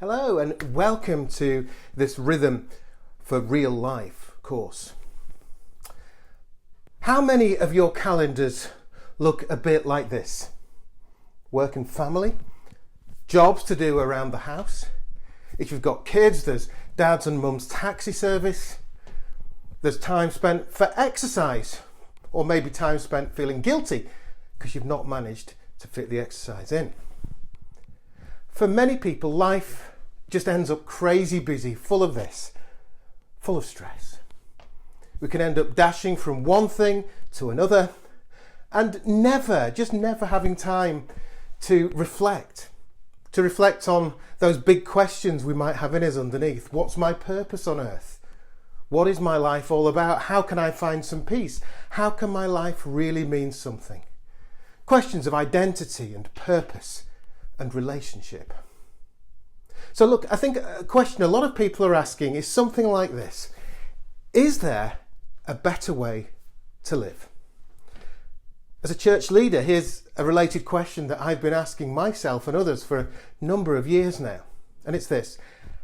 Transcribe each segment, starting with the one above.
Hello and welcome to this Rhythm for Real Life course. How many of your calendars look a bit like this? Work and family, jobs to do around the house. If you've got kids, there's dad's and mum's taxi service. There's time spent for exercise, or maybe time spent feeling guilty because you've not managed to fit the exercise in. For many people, life just ends up crazy busy, full of this, full of stress. We can end up dashing from one thing to another and never having time to reflect on those big questions we might have in us underneath. What's my purpose on earth? What is my life all about? How can I find some peace? How can my life really mean something? Questions of identity and purpose and relationship. So look, I think a question a lot of people are asking is something like this. Is there a better way to live? As a church leader, here's a related question that I've been asking myself and others for a number of years now. And it's this: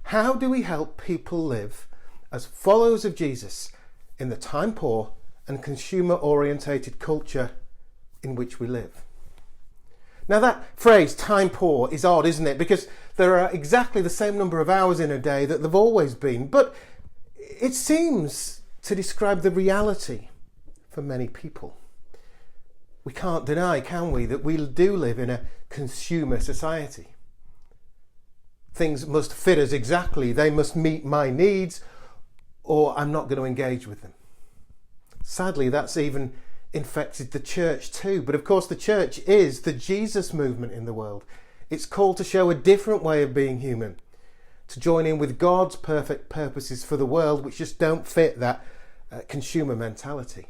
how do we help people live as followers of Jesus in the time poor and consumer-orientated culture in which we live? Now that phrase, time poor, is odd, isn't it? Because there are exactly the same number of hours in a day that there've always been. But it seems to describe the reality for many people. We can't deny, can we, that we do live in a consumer society. Things must fit us exactly. They must meet my needs, or I'm not going to engage with them. Sadly, that's even infected the church too. But of course, the church is the Jesus movement in the world. It's called to show a different way of being human, to join in with God's perfect purposes for the world, which just don't fit that consumer mentality.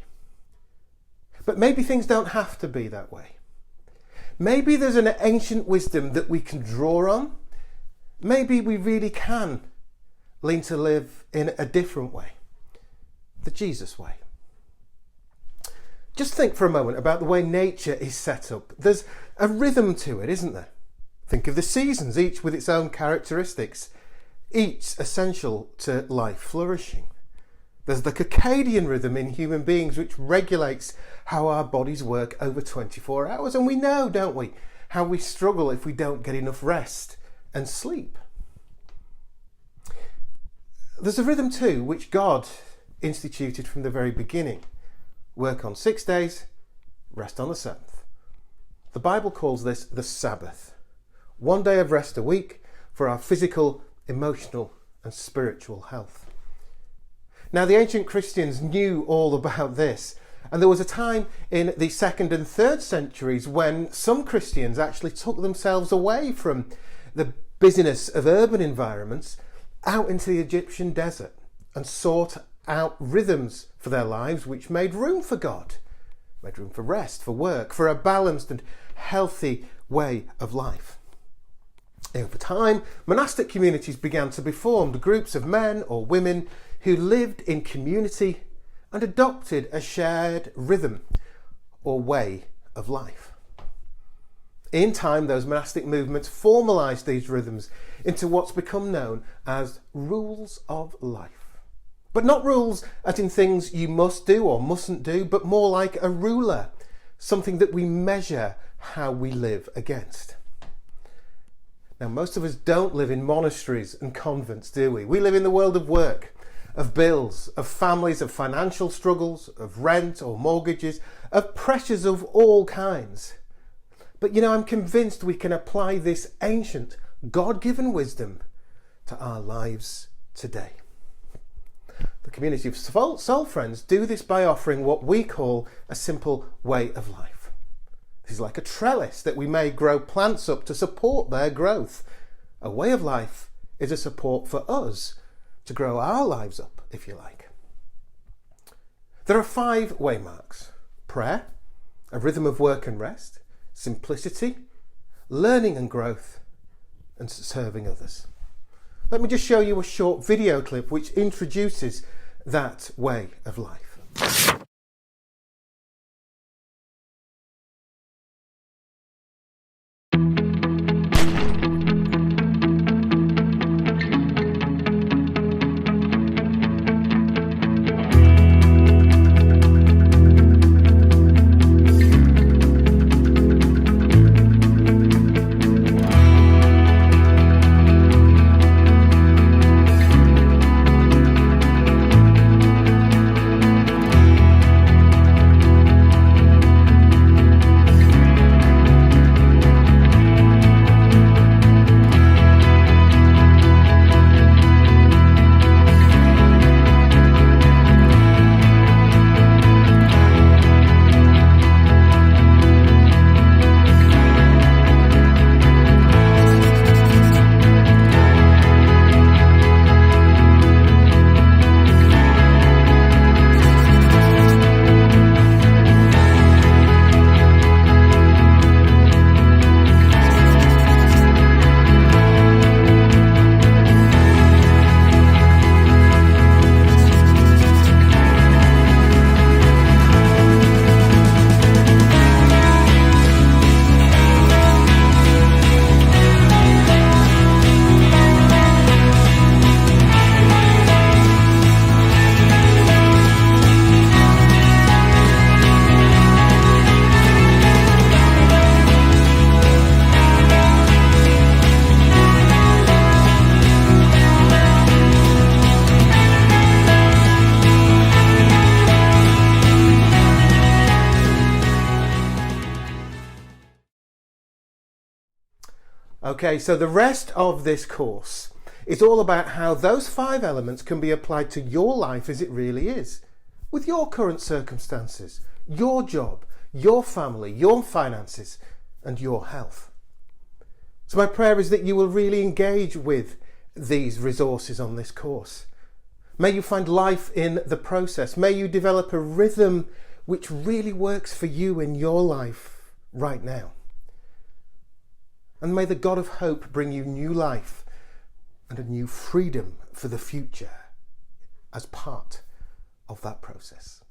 But maybe things don't have to be that way. Maybe there's an ancient wisdom that we can draw on. Maybe we really can learn to live in a different way, the Jesus way. Just think for a moment about the way nature is set up. There's a rhythm to it, isn't there? Think of the seasons, each with its own characteristics, each essential to life flourishing. There's the circadian rhythm in human beings, which regulates how our bodies work over 24 hours. And we know, don't we, how we struggle if we don't get enough rest and sleep. There's a rhythm too, which God instituted from the very beginning. Work on 6 days, rest on the 7th. The Bible calls this the Sabbath. 1 day of rest a week for our physical, emotional and spiritual health. Now, the ancient Christians knew all about this, and there was a time in the 2nd and 3rd centuries when some Christians actually took themselves away from the busyness of urban environments out into the Egyptian desert and sought out rhythms for their lives which made room for God, made room for rest, for work, for a balanced and healthy way of life. Over time, monastic communities began to be formed, groups of men or women who lived in community and adopted a shared rhythm or way of life. In time, those monastic movements formalised these rhythms into what's become known as rules of life. But not rules as in things you must do or mustn't do, but more like a ruler, something that we measure how we live against. Now, most of us don't live in monasteries and convents, do we? We live in the world of work, of bills, of families, of financial struggles, of rent or mortgages, of pressures of all kinds. But I'm convinced we can apply this ancient, God-given wisdom to our lives today. The community of soul friends do this by offering what we call a simple way of life. This is like a trellis that we may grow plants up to support their growth. A way of life is a support for us to grow our lives up, if you like. There are 5 waymarks: prayer, a rhythm of work and rest, simplicity, learning and growth, and serving others. Let me just show you a short video clip which introduces that way of life. Okay, so the rest of this course is all about how those 5 elements can be applied to your life as it really is, with your current circumstances, your job, your family, your finances, and your health. So my prayer is that you will really engage with these resources on this course. May you find life in the process. May you develop a rhythm which really works for you in your life right now. And may the God of hope bring you new life and a new freedom for the future as part of that process.